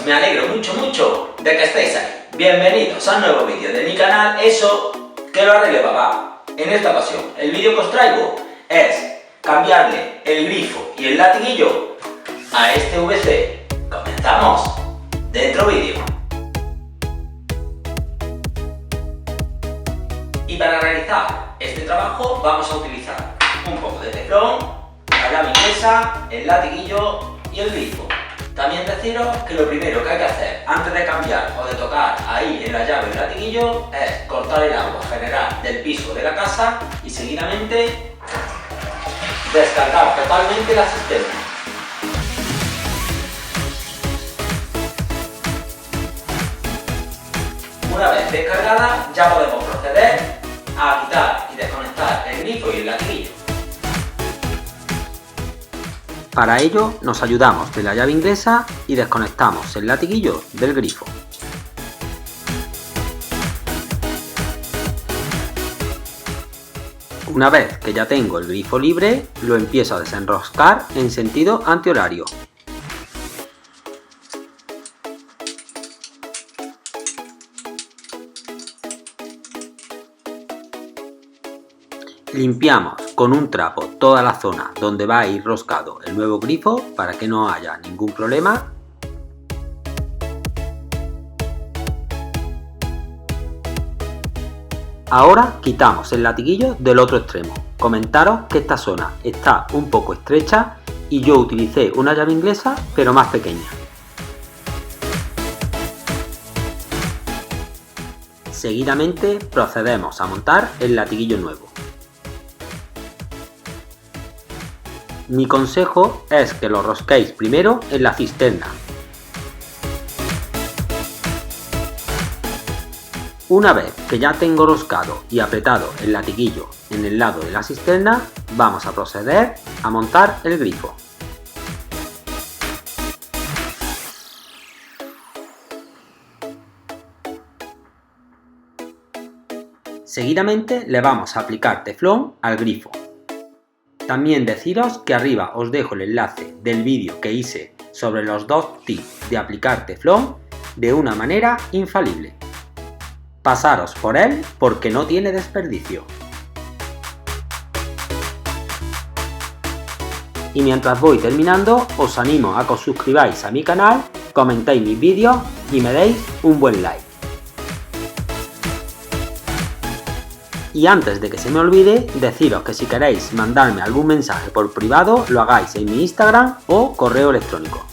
chicos, me alegro mucho de que estéis ahí. Bienvenidos a un nuevo vídeo de mi canal, eso que lo arregle papá. En esta ocasión, el vídeo que os traigo es cambiarle el grifo y el latiguillo a este VC. Comenzamos dentro vídeo. Y para realizar este trabajo vamos a utilizar un poco de teflón, la llave inglesa, el latiguillo y el grifo. También deciros que lo primero que hay que hacer antes de cambiar o de tocar ahí en la llave el latiguillo es cortar el agua general del piso de la casa y seguidamente descargar totalmente la cisterna. Una vez descargada ya podemos proceder a quitar y desconectar el grifo y el latiguillo. Para ello nos ayudamos de la llave inglesa y desconectamos el latiguillo del grifo. Una vez que ya tengo el grifo libre, lo empiezo a desenroscar en sentido antihorario. Limpiamos con un trapo toda la zona donde va a ir roscado el nuevo grifo para que no haya ningún problema. Ahora quitamos el latiguillo del otro extremo. Comentaros que esta zona está un poco estrecha y yo utilicé una llave inglesa pero más pequeña. Seguidamente procedemos a montar el latiguillo nuevo. Mi consejo es que lo rosquéis primero en la cisterna. Una vez que ya tengo roscado y apretado el latiguillo en el lado de la cisterna, vamos a proceder a montar el grifo. Seguidamente le vamos a aplicar teflón al grifo. También deciros que arriba os dejo el enlace del vídeo que hice sobre los dos tips de aplicar teflón de una manera infalible. Pasaros por él porque no tiene desperdicio. Y mientras voy terminando, os animo a que os suscribáis a mi canal, comentéis mis vídeos y me deis un buen like. Y antes de que se me olvide, deciros que si queréis mandarme algún mensaje por privado, lo hagáis en mi Instagram o correo electrónico.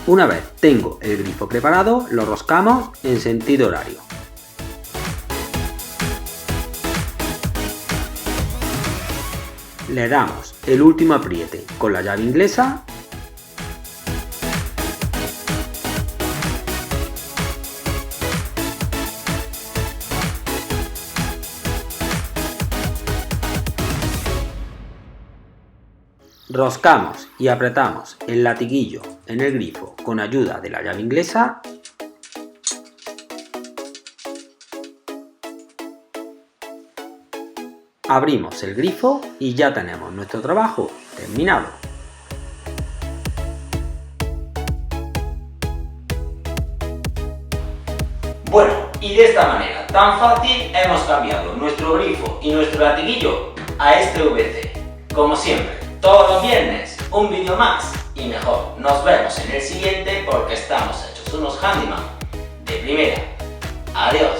Una vez tengo el grifo preparado, lo roscamos en sentido horario. Le damos el último apriete con la llave inglesa. Roscamos y apretamos el latiguillo en el grifo con ayuda de la llave inglesa. Abrimos el grifo y ya tenemos nuestro trabajo terminado. Bueno, y de esta manera tan fácil hemos cambiado nuestro grifo y nuestro latiguillo a este VC. Como siempre, todos los viernes, un vídeo más y mejor. Nos vemos en el siguiente porque estamos hechos unos handyman de primera. Adiós.